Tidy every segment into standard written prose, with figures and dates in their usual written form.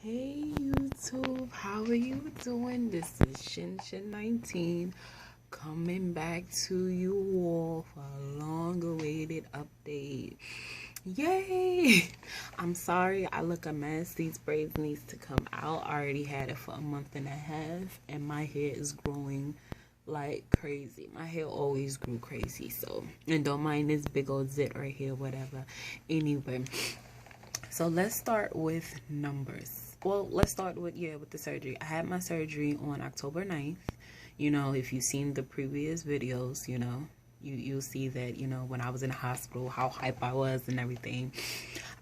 Hey YouTube, how are you doing? This is Shin19 coming back to you all for a long-awaited update. Yay! I'm sorry I look a mess. These braids needs to come out. I already had it for a month and a half and my hair is growing like crazy. My hair always grew crazy, so, and don't mind this big old zit right here, whatever. Anyway, so let's start with numbers. Well, let's start with the surgery. I had my surgery on October 9th. You know, if you've seen the previous videos, you know, you'll see that, you know, when I was in the hospital, how hype I was and everything.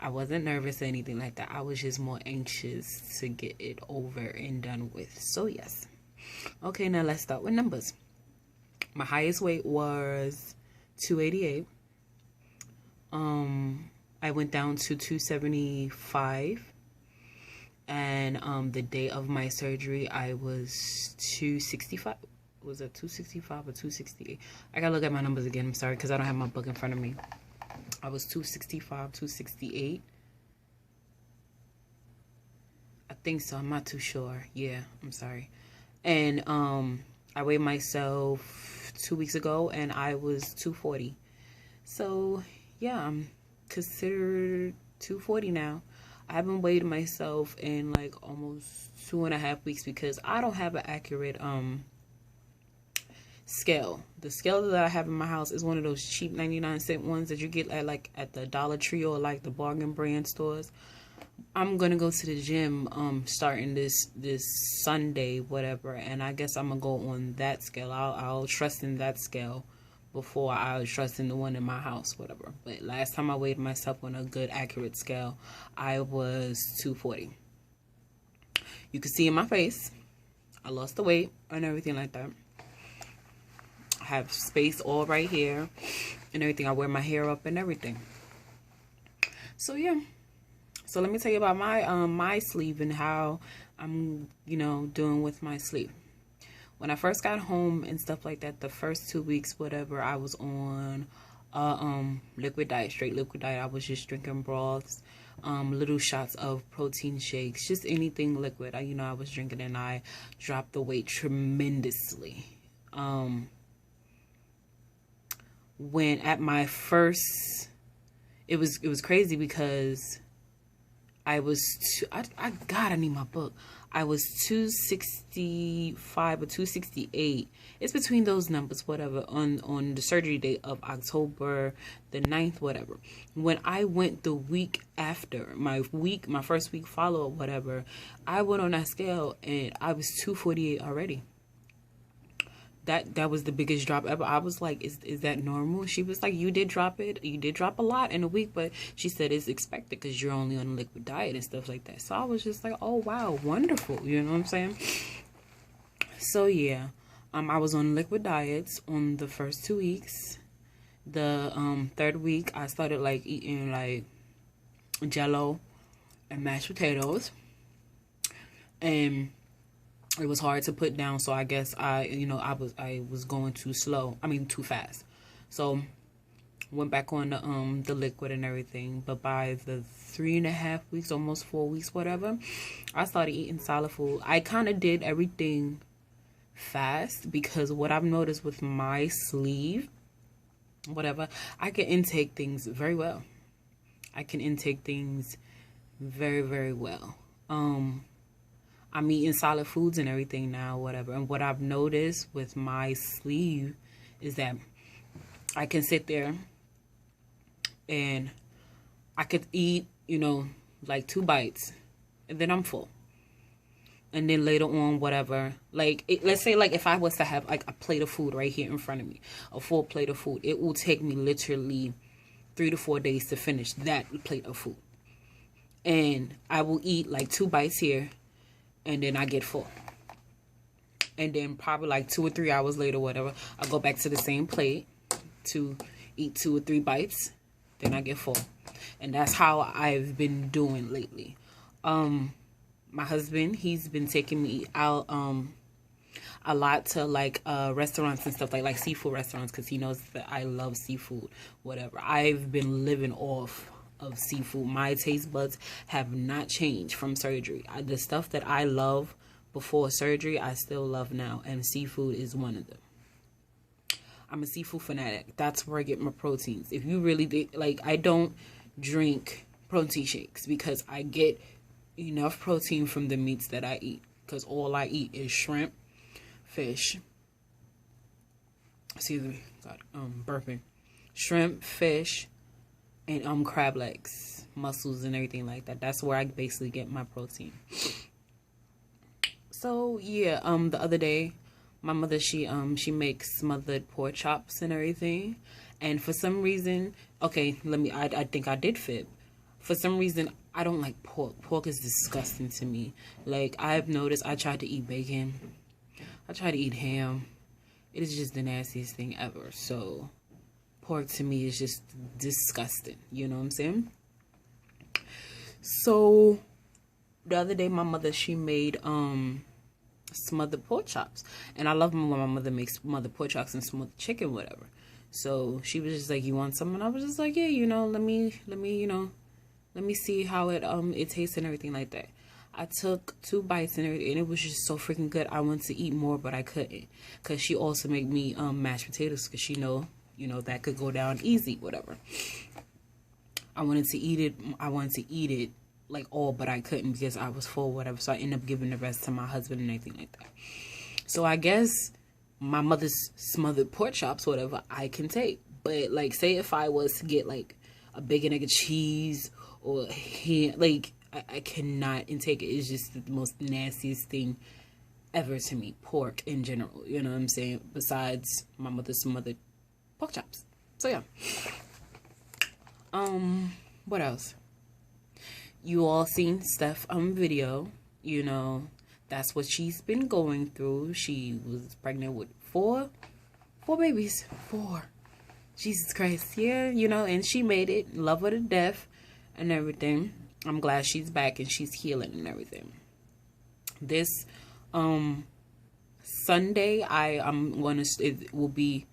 I wasn't nervous or anything like that. I was just more anxious to get it over and done with. So yes. Okay, now let's start with numbers. My highest weight was 288. I went down to 275. And the day of my surgery, I was 265. Was it 265 or 268? I gotta look at my numbers again. I'm sorry, because I don't have my book in front of me. I was 265, 268. I think so. I'm not too sure. Yeah, I'm sorry. And I weighed myself 2 weeks ago, and I was 240. So yeah, I'm considered 240 now. I haven't weighed myself in like almost 2.5 weeks because I don't have an accurate scale. The scale that I have in my house is one of those cheap 99-cent ones that you get at the Dollar Tree or like the bargain brand stores. I'm gonna go to the gym starting this Sunday, whatever, and I guess I'm gonna go on that scale. I'll trust in that scale before I trust in the one in my house, whatever. But last time I weighed myself on a good accurate scale, I was 240. You can see in my face, I lost the weight and everything like that. I have space all right here and everything. I wear my hair up and everything. So yeah. So let me tell you about my sleeve and how I'm, you know, doing with my sleeve. When I first got home and stuff like that, the first 2 weeks, whatever, I was on liquid diet, straight liquid diet. I was just drinking broths, little shots of protein shakes, just anything liquid. I was drinking, and I dropped the weight tremendously. When at my first, it was crazy because I need my book. I was 265 or 268. It's between those numbers, whatever, on the surgery date of October the 9th, whatever. When I went the week after, my first week follow-up, whatever, I went on that scale and I was 248 already. That was the biggest drop ever. I was like, is that normal? She was like, you did drop it. You did drop a lot in a week, but she said it's expected because you're only on a liquid diet and stuff like that. So I was just like, oh, wow, wonderful. You know what I'm saying? So yeah, I was on liquid diets on the first 2 weeks. The third week, I started like eating like Jello and mashed potatoes. And it was hard to put down, so I guess I was going too fast. So went back on the liquid and everything. But by the 3.5 weeks, almost 4 weeks, whatever, I started eating solid food. I kind of did everything fast because what I've noticed with my sleeve, whatever, I can intake things very well. I can intake things very, very well. I'm eating solid foods and everything now, whatever. And what I've noticed with my sleeve is that I can sit there and I could eat, like 2 bites and then I'm full. And then later on, whatever, let's say if I was to have like a plate of food right here in front of me, a full plate of food, it will take me literally 3 to 4 days to finish that plate of food. And I will eat like 2 bites here, and then I get full. And then probably like 2 or 3 hours later, whatever, I go back to the same plate to eat 2 or 3 bites. Then I get full. And that's how I've been doing lately. My husband, he's been taking me out a lot to restaurants and stuff like seafood restaurants, because he knows that I love seafood, whatever. I've been living off of seafood. My taste buds have not changed from surgery. The stuff that I love before surgery, I still love now, and seafood is one of them. I'm a seafood fanatic. That's where I get my proteins. If you really did, like, I don't drink protein shakes because I get enough protein from the meats that I eat. Because all I eat is shrimp, fish. Excuse me, God, burping. Shrimp, fish, and crab legs, mussels, and everything like that. That's where I basically get my protein. So yeah, the other day, my mother, she makes smothered pork chops and everything, and for some reason, okay, I think I did fib. For some reason, I don't like pork. Pork is disgusting to me. Like, I've noticed, I tried to eat bacon. I tried to eat ham. It is just the nastiest thing ever. So, pork to me is just disgusting. You know what I'm saying? So, the other day, my mother, she made, smothered pork chops. And I love when my mother makes smothered pork chops and smothered chicken, whatever. So, she was just like, you want some? And I was just like, yeah, you know, let me, you know, let me see how it tastes and everything like that. I took 2 bites and everything, and it was just so freaking good. I wanted to eat more, but I couldn't. Because she also made me mashed potatoes, because she know, you know, that could go down easy, whatever. I wanted to eat it like all, but I couldn't because I was full, whatever. So I ended up giving the rest to my husband and everything like that. So I guess my mother's smothered pork chops, whatever, I can take. But, like, say if I was to get, like, a bacon, egg, and cheese, or ham, like, I cannot intake it. It's just the most nastiest thing ever to me. Pork in general, you know what I'm saying? Besides my mother's smothered pork chops. So yeah. What else? You all seen Steph video. You know, that's what she's been going through. She was pregnant with four babies. 4. Jesus Christ. Yeah, you know, and she made it. Love her to death and everything. I'm glad she's back and she's healing and everything. This Sunday, it will be,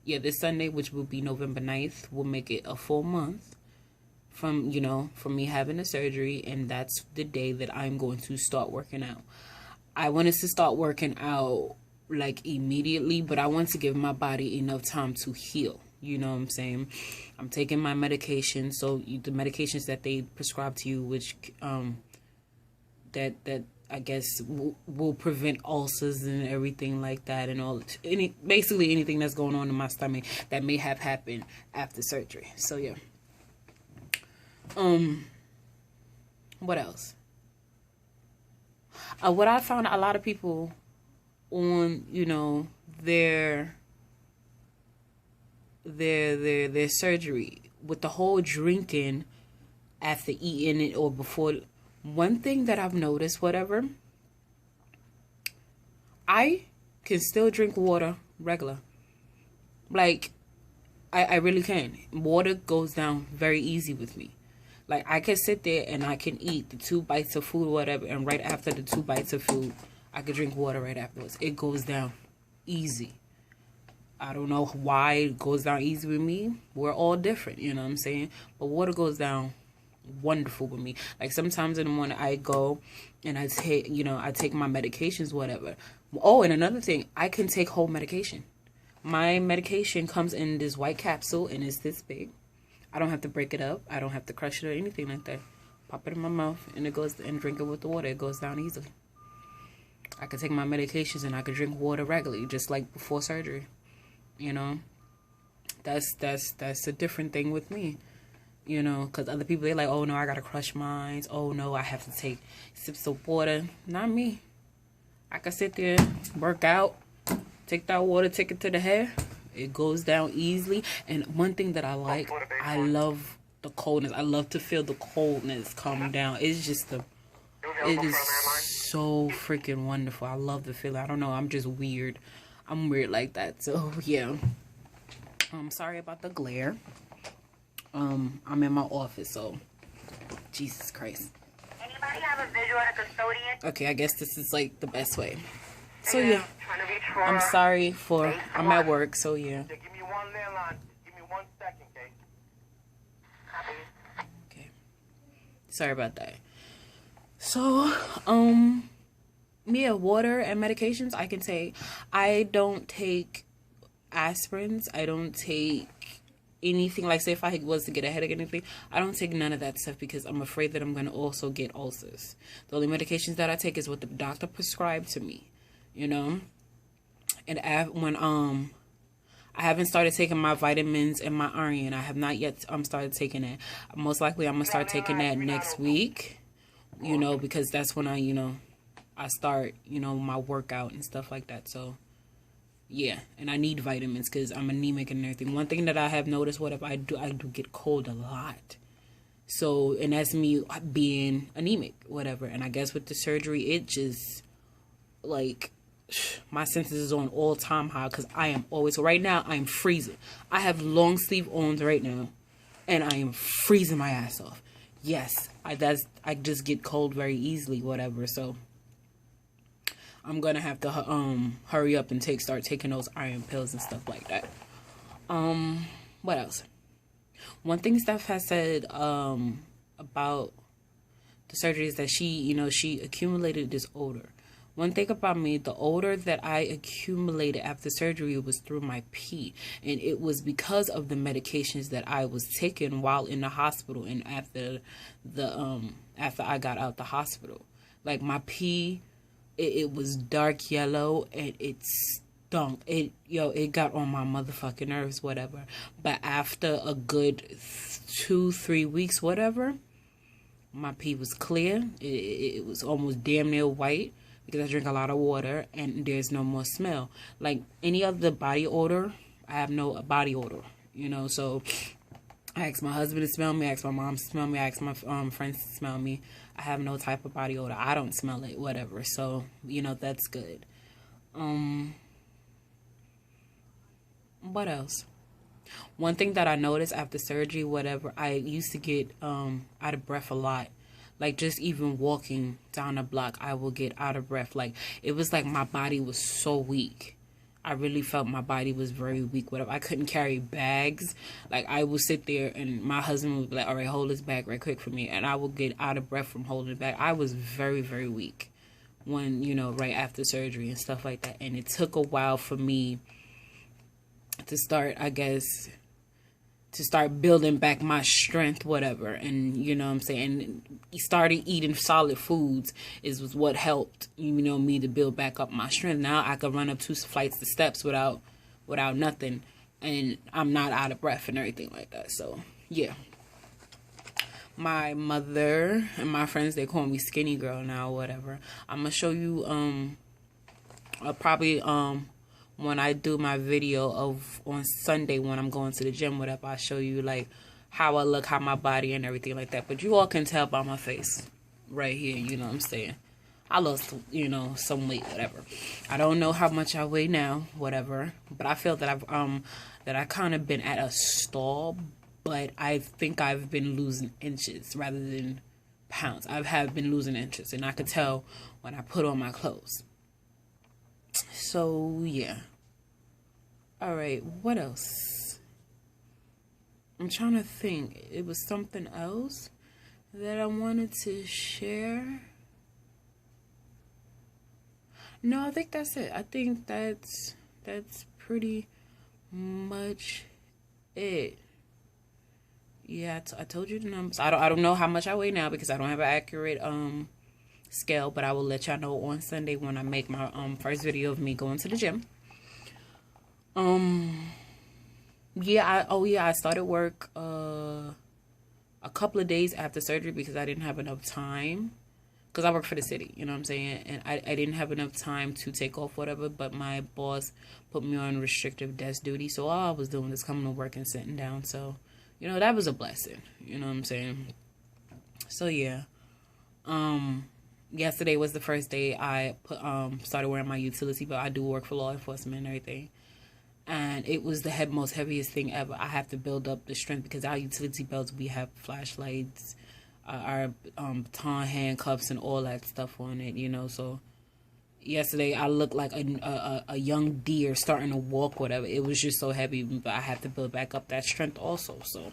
yeah, this Sunday, which will be November 9th, will make it a full month from, you know, from me having the surgery, and that's the day that I'm going to start working out. I wanted to start working out, like, immediately, but I want to give my body enough time to heal. You know what I'm saying? I'm taking my medication, so the medications that they prescribe to you, which that I guess will prevent ulcers and everything like that, and basically anything that's going on in my stomach that may have happened after surgery. So yeah. What else? What I found, a lot of people on, you know, their surgery with the whole drinking after eating it or before. One thing that I've noticed, whatever, I can still drink water regular. Like, I really can. Water goes down very easy with me. Like, I can sit there and I can eat the 2 bites of food or whatever, and right after the 2 bites of food, I could drink water right afterwards. It goes down easy. I don't know why it goes down easy with me. We're all different, you know what I'm saying? But water goes down wonderful with me. Like, sometimes in the morning I go and I take my medications, whatever. Oh, and another thing, I can take whole medication. My medication comes in this white capsule and it's this big. I don't have to break it up. I don't have to crush it or anything like that. Pop it in my mouth and drink it with the water. It goes down easily. I can take my medications and I can drink water regularly, just like before surgery. You know, that's a different thing with me, you know, because other people, they're like, oh no, I gotta crush mine. Oh no, I have to take sips of water. Not me. I can sit there, work out, take that water, take it to the hair. It goes down easily. And one thing that I like, I love the coldness. I love to feel the coldness come down. It's just it is so freaking wonderful. I love the feeling. I don't know, I'm just weird. I'm weird like that. So yeah, I'm sorry about the glare. I'm in my office, so Jesus Christ. Anybody have a visual at a custodian? Okay, I guess this is like the best way. So yeah, I'm sorry I'm at work, so yeah. Give me one landline. Give me 1 second, okay? Okay, Sorry about that. So, yeah, water and medications I can take. I don't take aspirins. I don't take anything. Like, say if I was to get a headache or anything, I don't take none of that stuff because I'm afraid that I'm going to also get ulcers. The only medications that I take is what the doctor prescribed to me, you know. And when I haven't started taking my vitamins and my iron. I have not yet started taking it. Most likely I'm gonna start taking that next week, you know, because that's when I start, my workout and stuff like that. So yeah, and I need vitamins because I'm anemic and everything. One thing that I have noticed, I do get cold a lot. So, and that's me being anemic, whatever. And I guess with the surgery, it just, like, my senses is on all-time high because I am always, right now, I am freezing. I have long sleeve on right now, and I am freezing my ass off. Yes, I just get cold very easily, whatever. So I'm gonna have to hurry up and start taking those iron pills and stuff like that. What else? One thing Steph has said about the surgery is that she accumulated this odor. One thing about me, the odor that I accumulated after surgery was through my pee, and it was because of the medications that I was taking while in the hospital and after I got out the hospital. Like, my pee, it was dark yellow and it stunk. It got on my motherfucking nerves, whatever. But after a good 2-3 weeks, whatever, my pee was clear. It was almost damn near white because I drink a lot of water and there's no more smell. Like any other body odor, I have no body odor, so I asked my husband to smell me, I asked my mom to smell me, I asked my friends to smell me. I have no type of body odor. I don't smell it, whatever. So, that's good. What else? One thing that I noticed after surgery, whatever, I used to get out of breath a lot. Like, just even walking down a block, I will get out of breath. Like, it was like my body was so weak. I really felt my body was very weak. Whatever. I couldn't carry bags. Like, I would sit there and my husband would be like, all right, hold this bag right quick for me. And I would get out of breath from holding it back. I was very, very weak when, right after surgery and stuff like that. And it took a while for me to start, I guess, to start building back my strength, whatever. And, what I'm saying, started eating solid foods was what helped, me to build back up my strength. Now I could run up 2 flights of steps without nothing. And I'm not out of breath and everything like that. So, yeah. My mother and my friends, they call me skinny girl now, whatever. I'm going to show you, probably, when I do my video on Sunday when I'm going to the gym, whatever, I show you like how I look, how my body and everything like that. But you all can tell by my face right here, what I'm saying. I lost, some weight, whatever. I don't know how much I weigh now, whatever. But I feel that I kind of been at a stall, but I think I've been losing inches rather than pounds. I have been losing inches, and I could tell when I put on my clothes. So, yeah. Alright, what else? I'm trying to think. It was something else that I wanted to share. No, I think that's it. I think that's pretty much it. Yeah, I told you the numbers. I don't know how much I weigh now because I don't have an accurate scale, but I will let y'all know on Sunday when I make my first video of me going to the gym. I started work a couple of days after surgery because I didn't have enough time, because I work for the city, you know what I'm saying, and I didn't have enough time to take off whatever, but my boss put me on restrictive desk duty, so all I was doing was coming to work and sitting down. So that was a blessing, you know what I'm saying. So yeah, yesterday was the first day I started wearing my utility belt. I do work for law enforcement and everything. And it was the most heaviest thing ever. I have to build up the strength because our utility belts, we have flashlights, our baton handcuffs and all that stuff on it, So yesterday I looked like a young deer starting to walk, whatever. It was just so heavy, but I have to build back up that strength also. So,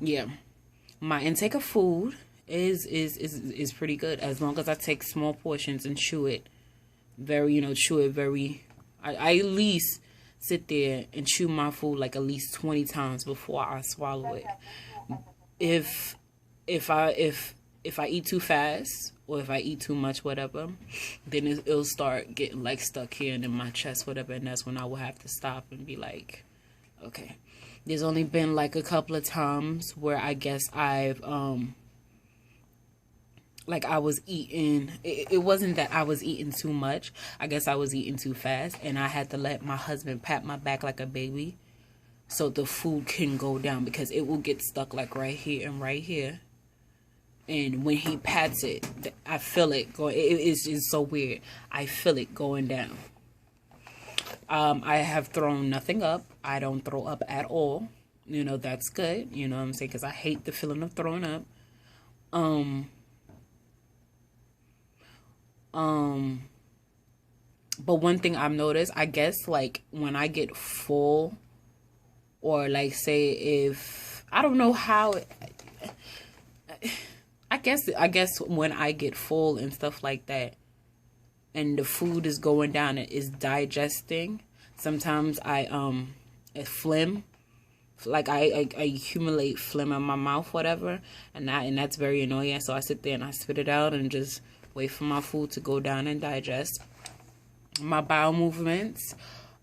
yeah. My intake of food is pretty good as long as I take small portions and chew it very. I at least sit there and chew my food like at least 20 times before I swallow it. If I eat too fast or if I eat too much, whatever, then it'll start getting like stuck here and in my chest, whatever, and that's when I will have to stop and be like, okay. There's only been like a couple of times where I guess I've like I was eating, it wasn't that I was eating too much. I guess I was eating too fast, and I had to let my husband pat my back like a baby so the food can go down, because it will get stuck like right here and right here. And when he pats it, I feel it going. It's so weird. I feel it going down. I have thrown nothing up. I don't throw up at all. You know, that's good. You know what I'm saying? Because I hate the feeling of throwing up. But one thing I've noticed, I guess, like, when I get full, or, like, say if, I don't know how, I guess when I get full and stuff like that, and the food is going down, it is digesting, sometimes I phlegm, like I accumulate phlegm in my mouth, whatever, and that's very annoying. So I sit there and I spit it out and just wait for my food to go down and digest. My bowel movements,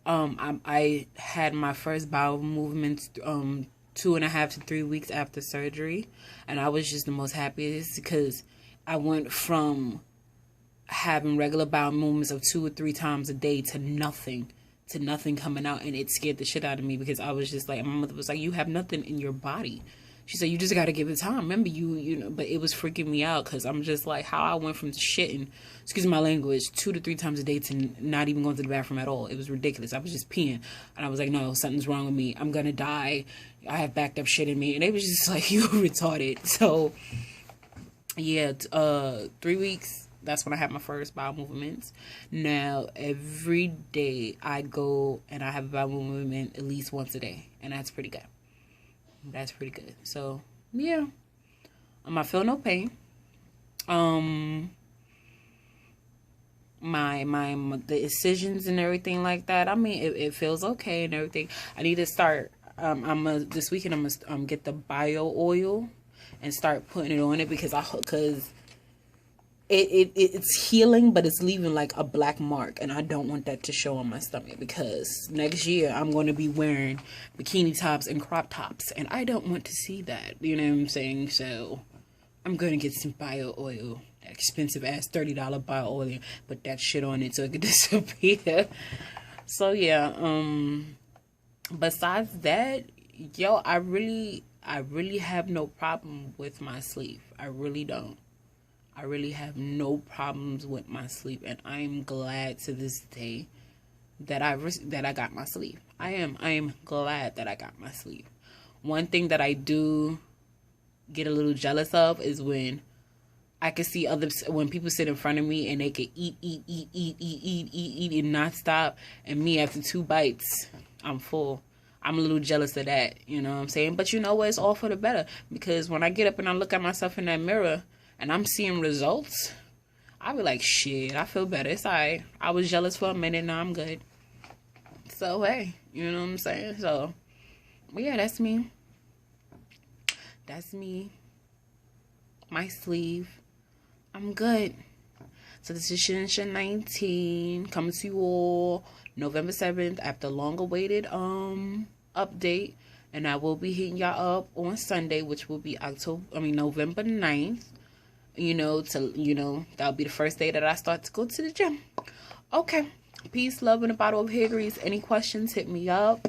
I had my first bowel movements 2.5 to 3 weeks after surgery, and I was just the most happiest because I went from having regular bowel movements of 2 or 3 times a day to nothing coming out, and it scared the shit out of me because I was just like, my mother was like, you have nothing in your body. She said, you just got to give it time. Remember, you know, but it was freaking me out because I'm just like, how I went from shitting, excuse my language, 2 to 3 times a day to not even going to the bathroom at all. It was ridiculous. I was just peeing. And I was like, no, something's wrong with me. I'm going to die. I have backed up shit in me. And they was just like, you retarded. So, yeah, 3 weeks, that's when I had my first bowel movements. Now, every day I go and I have a bowel movement at least once a day. And that's pretty good. That's pretty good. So, yeah. I feel no pain. The incisions and everything like that, I mean, it feels okay and everything. I need to start, this weekend I'm gonna get the bio oil and start putting it on it because it's healing, but it's leaving like a black mark, and I don't want that to show on my stomach because next year I'm going to be wearing bikini tops and crop tops, and I don't want to see that. You know what I'm saying? So I'm going to get some bio oil, that expensive ass $30 bio oil, put that shit on it so it could disappear. So yeah, besides that, yo, I really have no problem with my sleep. I really don't. I really have no problems with my sleep, and I am glad to this day that I got my sleep. I am glad that I got my sleep. One thing that I do get a little jealous of is when I can see when people sit in front of me and they can eat and not stop, and me after 2 bites, I'm full. I'm a little jealous of that, you know what I'm saying? But you know what? It's all for the better, because when I get up and I look at myself in that mirror, and I'm seeing results, I be like, shit, I feel better. It's alright. I was jealous for a minute, now I'm good. So, hey, you know what I'm saying? So, yeah, that's me. That's me. My sleeve. I'm good. So, this is Shinsha 19, coming to you all November 7th after long-awaited update. And I will be hitting y'all up on Sunday, which will be November 9th. That'll be the first day that I start to go to the gym. Okay. Peace, love, and a bottle of Hickories. Any questions, hit me up.